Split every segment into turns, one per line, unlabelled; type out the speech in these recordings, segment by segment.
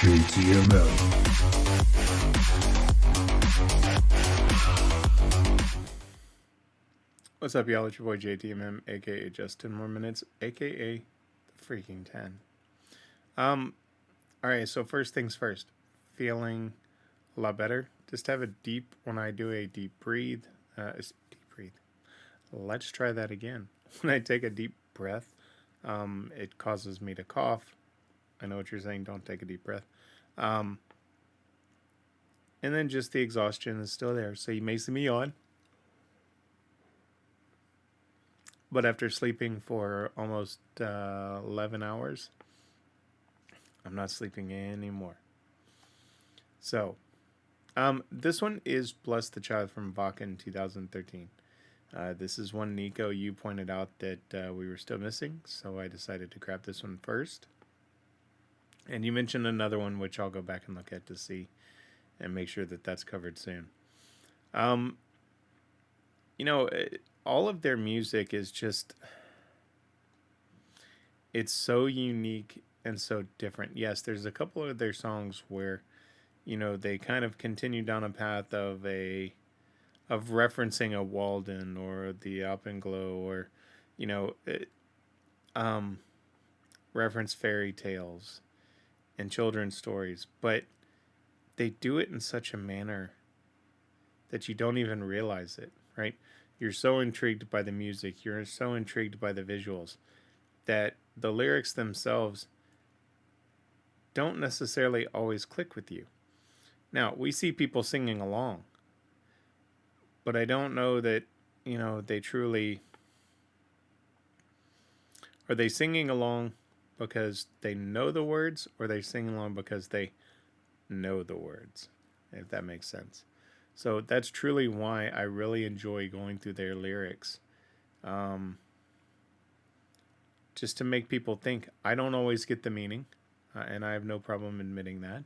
JTMM.
What's up, y'all? It's your boy JTMM, aka Just 10 More Minutes, aka the freaking 10. Alright, so first things first. Feeling a lot better. Just have a deep, when I do a deep breathe, deep breathe. Let's try that again. When I take a deep breath, it causes me to cough. I know what you're saying, don't take a deep breath. And then just the exhaustion is still there. So you may see me yawn. But after sleeping for almost 11 hours, I'm not sleeping anymore. So, this one is Bless the Child from Wacken 2013. This is one, Nico, you pointed out that we were still missing, so I decided to grab this one first. And you mentioned another one, which I'll go back and look at to see and make sure that that's covered soon. All of their music is just, it's so unique and so different. Yes, there's a couple of their songs where, they kind of continue down a path of referencing a Walden or the Alpenglow or, reference fairy tales and children's stories, but they do it in such a manner that you don't even realize it, right? You're so intrigued by the music, you're so intrigued by the visuals, that the lyrics themselves don't necessarily always click with you. Now, we see people singing along, but I don't know that, they truly... Are they singing along because they know the words, or are they singing along because they know the words, if that makes sense? So that's truly why I really enjoy going through their lyrics. Just to make people think. I don't always get the meaning, and I have no problem admitting that.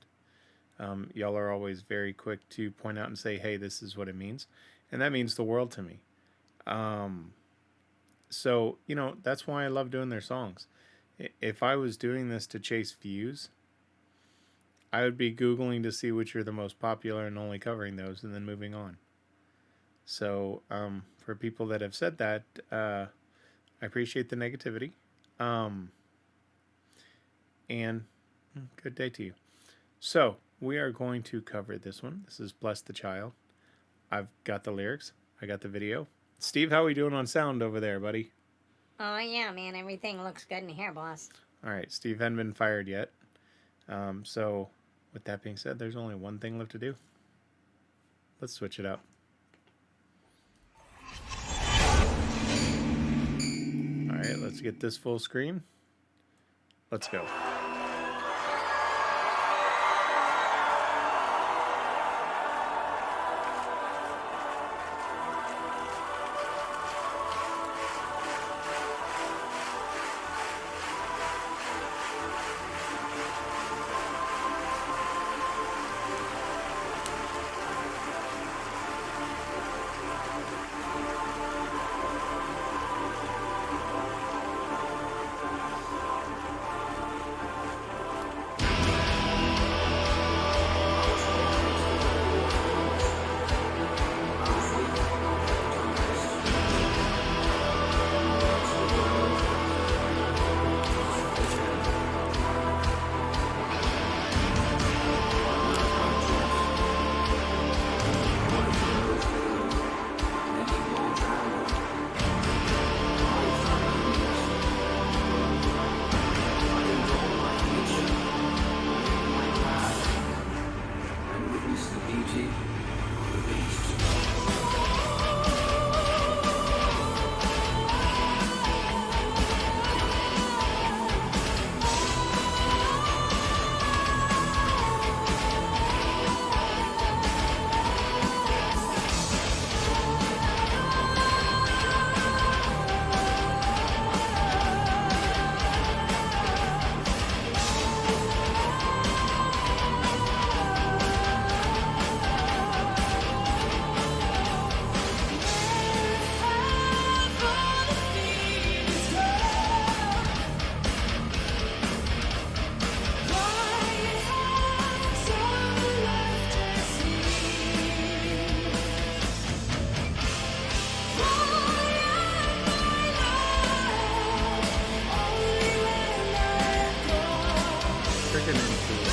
Y'all are always very quick to point out and say, hey, this is what it means. And that means the world to me. So, that's why I love doing their songs. If I was doing this to chase views, I would be Googling to see which are the most popular and only covering those and then moving on. So, for people that have said that, I appreciate the negativity. And good day to you. So, we are going to cover this one. This is Bless the Child. I've got the lyrics. I got the video. Steve, how are we doing on sound over there, buddy?
Oh, yeah, man. Everything looks good in here, boss.
All right. Steve hadn't been fired yet. So, with that being said, there's only one thing left to do. Let's switch it up. All right, let's get this full screen. Let's go. freaking Empuu.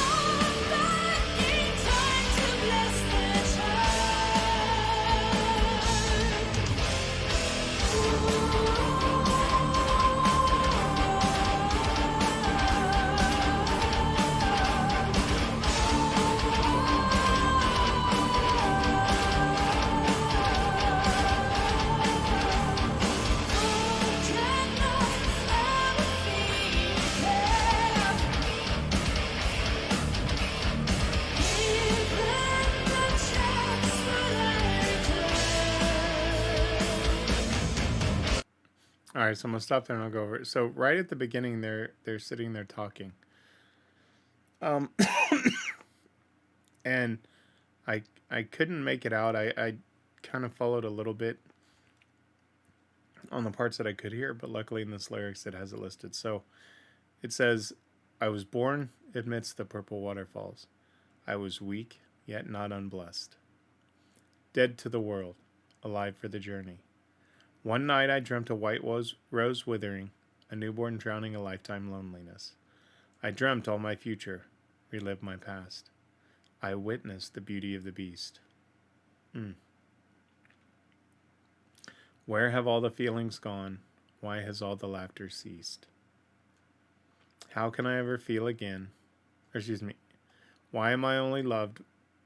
All right, so I'm gonna stop there and I'll go over it. So right at the beginning, they're sitting there talking, um, and I couldn't make it out. I kind of followed a little bit on the parts that I could hear, but luckily in this lyrics it has it listed. So it says, "I was born amidst the purple waterfalls. I was weak yet not unblessed, dead to the world, alive for the journey. One night I dreamt a white rose withering, a newborn drowning a lifetime loneliness. I dreamt all my future, relived my past. I witnessed the beauty of the beast. Where have all the feelings gone? Why has all the laughter ceased? How can I ever feel again? Or excuse me, why am I only loved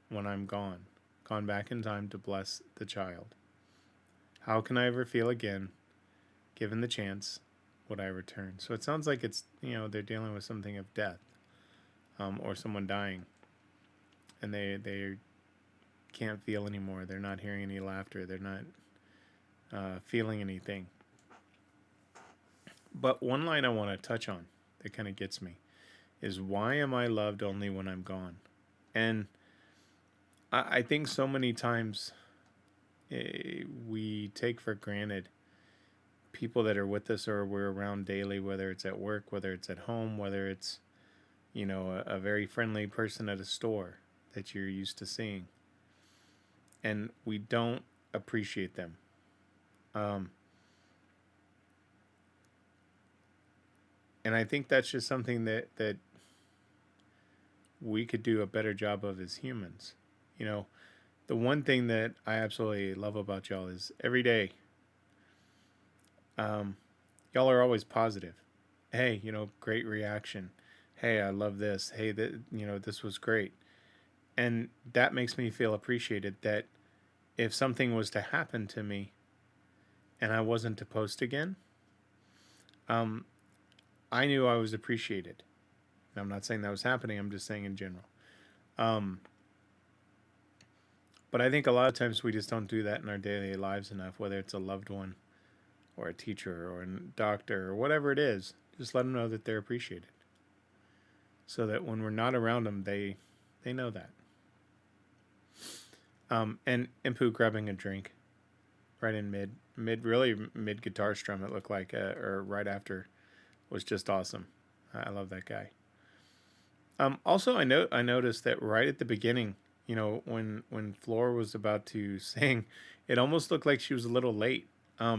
when I'm gone? Gone back in time to bless the child. How can I ever feel again? Given the chance, would I return?" So it sounds like it's, they're dealing with something of death, or someone dying, and they can't feel anymore. They're not hearing any laughter. They're not feeling anything. But one line I want to touch on that kind of gets me is, "Why am I loved only when I'm gone?" And I think so many times we take for granted people that are with us or we're around daily, whether it's at work, whether it's at home, whether it's, a very friendly person at a store that you're used to seeing. And we don't appreciate them. And I think that's just something that we could do a better job of as humans. The one thing that I absolutely love about y'all is every day, y'all are always positive. Hey, great reaction. Hey, I love this. Hey, this was great. And that makes me feel appreciated, that if something was to happen to me and I wasn't to post again, I knew I was appreciated. And I'm not saying that was happening. I'm just saying in general. But I think a lot of times we just don't do that in our daily lives enough, whether it's a loved one or a teacher or a doctor or whatever it is. Just let them know that they're appreciated, so that when we're not around them, they know that. And Empuu grabbing a drink right in mid guitar strum, it looked like, or right after, was just awesome. I love that guy. Also, I noticed that right at the beginning, when Floor was about to sing, it almost looked like she was a little late,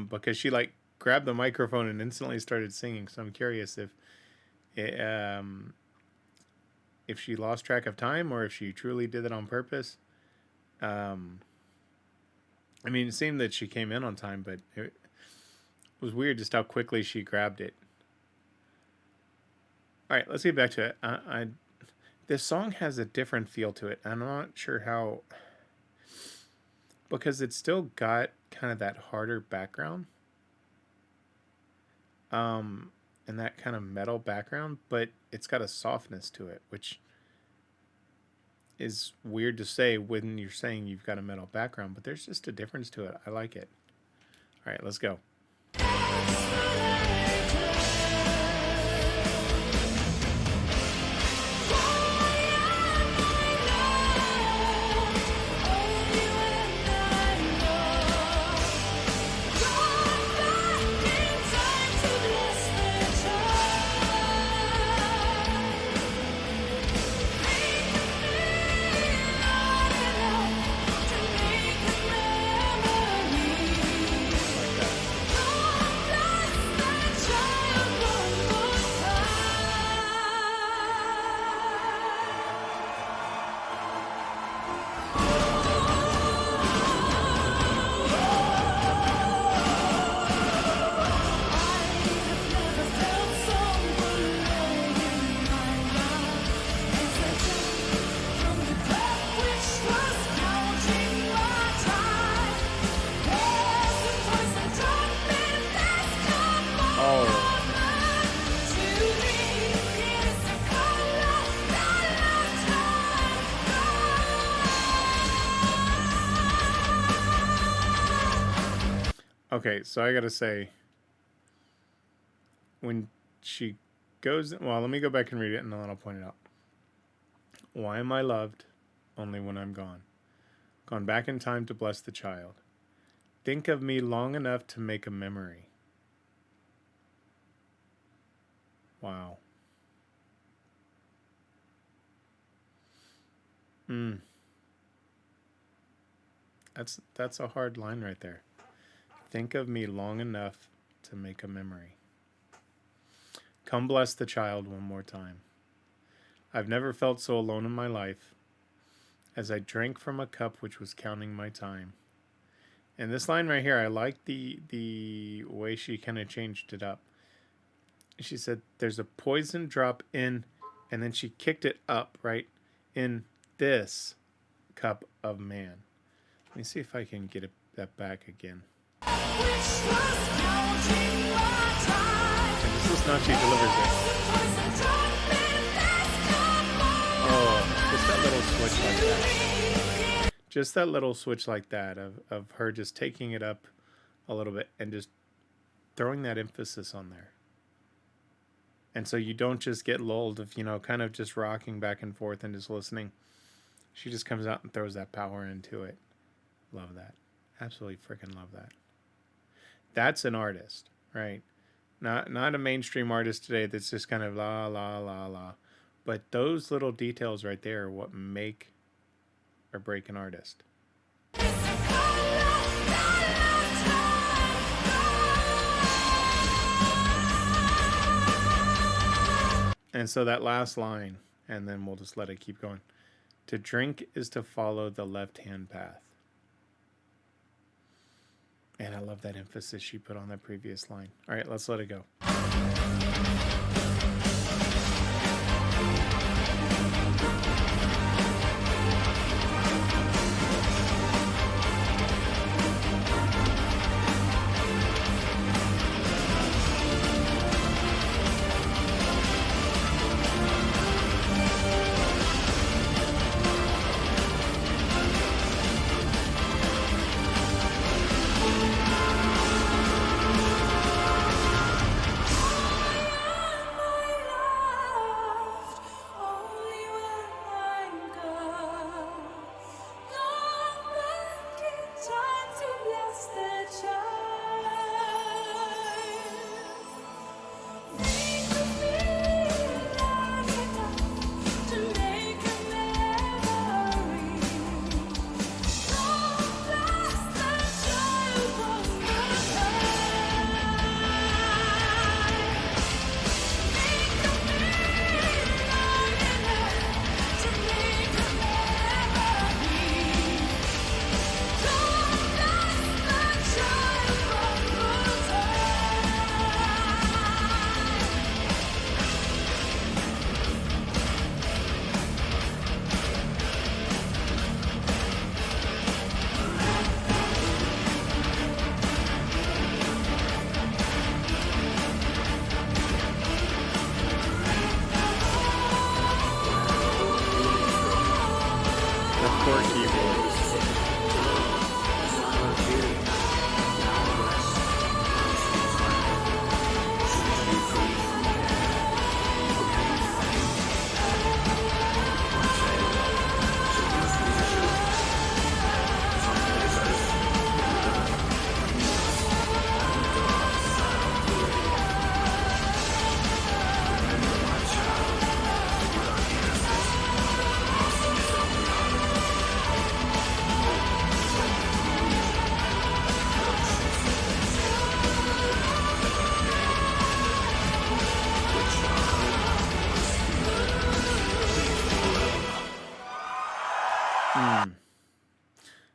because she grabbed the microphone and instantly started singing. So I'm curious if she lost track of time or if she truly did it on purpose. It seemed that she came in on time, but it was weird just how quickly she grabbed it. All right, let's get back to it. This song has a different feel to it. I'm not sure how, because it's still got kind of that harder background, and that kind of metal background, but it's got a softness to it, which is weird to say when you're saying you've got a metal background, but there's just a difference to it. I like it. All right, let's go. Okay, so I gotta say, when she goes, well, let me go back and read it and then I'll point it out. Why am I loved only when I'm gone? Gone back in time to bless the child. Think of me long enough to make a memory. Wow. Mm, that's a hard line right there. Think of me long enough to make a memory. Come bless the child one more time. I've never felt so alone in my life as I drank from a cup which was counting my time. And this line right here, I like the way she kind of changed it up. She said, "There's a poison drop in," and then she kicked it up, right, in this cup of man. Let me see if I can get that back again. And this is not she delivers it. Oh, just that little switch like that. Just that little switch like that of her just taking it up a little bit and just throwing that emphasis on there. And so you don't just get lulled of, kind of just rocking back and forth and just listening. She just comes out and throws that power into it. Love that. Absolutely freaking love that. That's an artist, right? Not a mainstream artist today that's just kind of la la la la. But those little details right there are what make or break an artist. And so that last line, and then we'll just let it keep going. To drink is to follow the left-hand path. And I love that emphasis she put on that previous line. All right, let's let it go.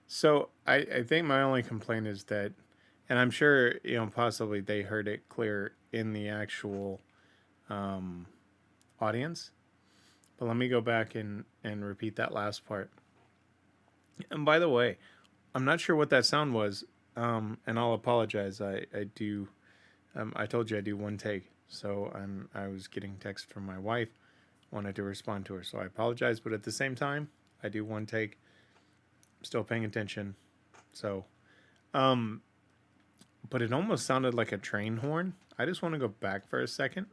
So I think my only complaint is that, and I'm sure, possibly they heard it clear in the actual audience, but let me go back and repeat that last part. And by the way, I'm not sure what that sound was, and I'll apologize. I do, I told you I do one take, so I was getting text from my wife, wanted to respond to her, so I apologize. But at the same time, I do one take. Still paying attention. So, but it almost sounded like a train horn. I just want to go back for a second.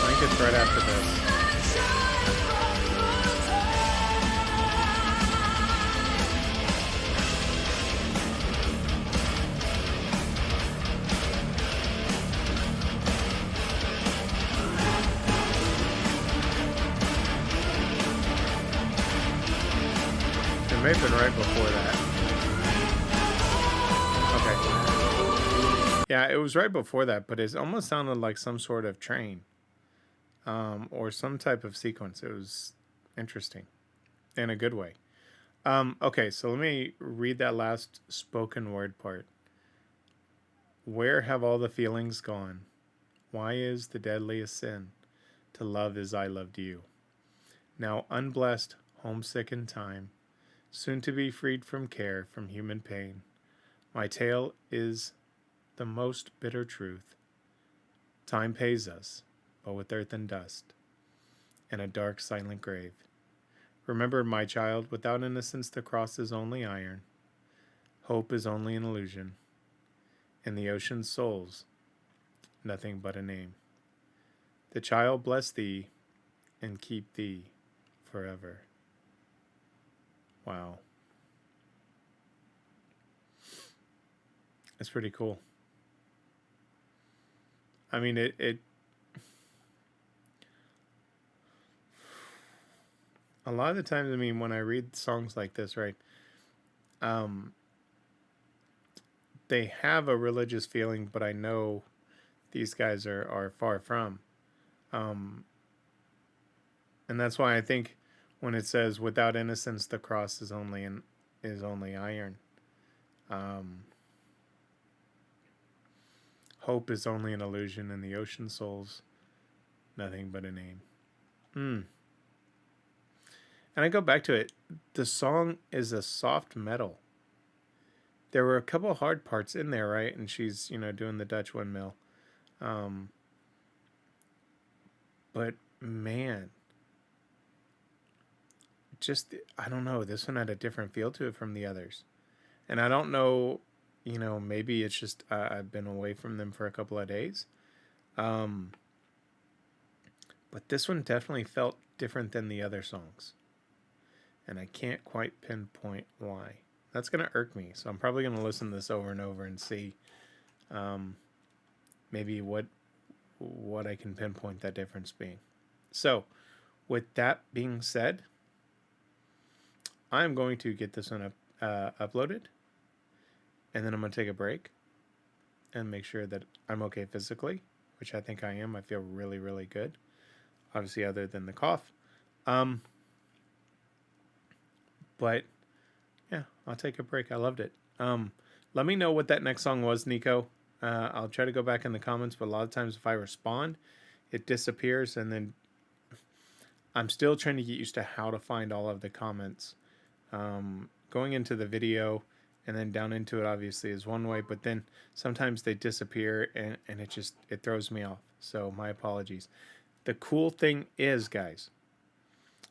I think it's right after this. It may have been right before that. Okay. Yeah, it was right before that, but it almost sounded like some sort of train, or some type of sequence. It was interesting in a good way. Okay, so let me read that last spoken word part. Where have all the feelings gone? Why is the deadliest sin to love as I loved you? Now unblessed, homesick in time, soon to be freed from care, from human pain. My tale is the most bitter truth. Time pays us, but with earth and dust, and a dark, silent grave. Remember, my child, without innocence the cross is only iron. Hope is only an illusion. In the ocean's souls, nothing but a name. The child bless thee and keep thee forever. Wow. That's pretty cool. I mean, it a lot of the times, I mean, when I read songs like this, right, they have a religious feeling, but I know these guys are far from. Um, and that's why I think when it says, without innocence, the cross is only iron. Um, Hope is only an illusion, and the ocean souls, nothing but a name. And I go back to it. The song is a soft metal. There were a couple hard parts in there, right? And she's, doing the Dutch windmill. But man, just, I don't know. This one had a different feel to it from the others. And I don't know, maybe it's just I've been away from them for a couple of days. But this one definitely felt different than the other songs. And I can't quite pinpoint why. That's going to irk me. So I'm probably going to listen to this over and over and see maybe what I can pinpoint that difference being. So, with that being said, I'm going to get this one uploaded, and then I'm going to take a break and make sure that I'm okay physically, which I think I am. I feel really, really good. Obviously, other than the cough. But yeah, I'll take a break. I loved it. Let me know what that next song was, Nico. I'll try to go back in the comments, but a lot of times if I respond, it disappears, and then I'm still trying to get used to how to find all of the comments. Going into the video and then down into it obviously is one way, but then sometimes they disappear, and it throws me off. So my apologies. The cool thing is, guys,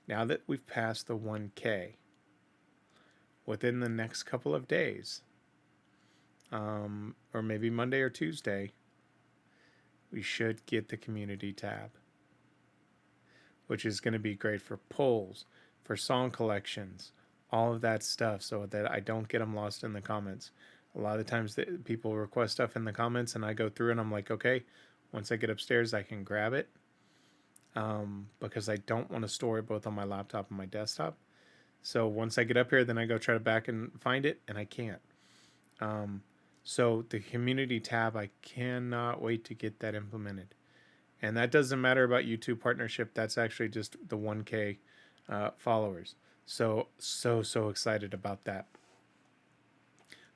now that we've passed the 1K, within the next couple of days, or maybe Monday or Tuesday, we should get the community tab, which is going to be great for polls, for song collections, all of that stuff, so that I don't get them lost in the comments. A lot of times people request stuff in the comments, and I go through and I'm like, okay, once I get upstairs, I can grab it, because I don't want to store it both on my laptop and my desktop. So once I get up here, then I go try to back and find it, and I can't. So the community tab, I cannot wait to get that implemented. And that doesn't matter about YouTube partnership. That's actually just the 1K followers. So excited about that.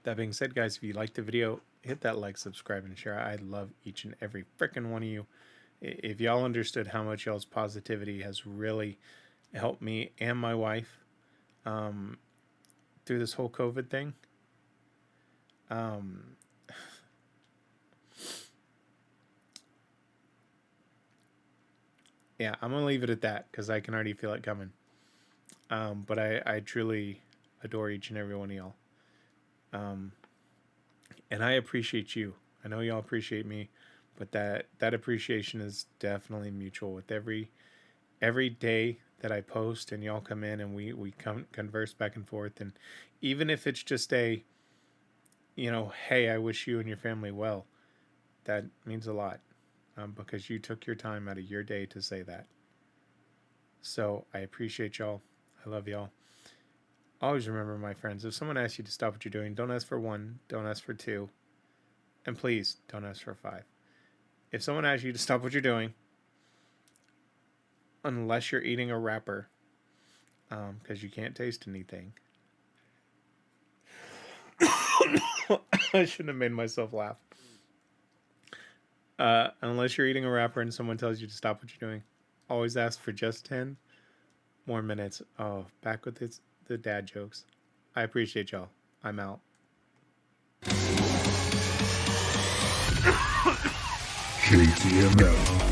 That being said, guys, if you liked the video, hit that like, subscribe, and share. I love each and every freaking one of you. If y'all understood how much y'all's positivity has really, helped me and my wife through this whole COVID thing. Um, yeah, I'm gonna leave it at that because I can already feel it coming. But I truly adore each and every one of y'all. Um, and I appreciate you. I know y'all appreciate me, but that appreciation is definitely mutual. With every day that I post and y'all come in and we come converse back and forth, and even if it's just a, hey, I wish you and your family well, that means a lot, because you took your time out of your day to say that. So I appreciate y'all. I love y'all. Always remember, my friends, if someone asks you to stop what you're doing, don't ask for one, don't ask for two, and please don't ask for five. If someone asks you to stop what you're doing, unless you're eating a wrapper, because you can't taste anything. I shouldn't have made myself laugh. Unless you're eating a wrapper and someone tells you to stop what you're doing, always ask for just 10 more minutes. Oh, back with the dad jokes. I appreciate y'all. I'm out.
JTMM.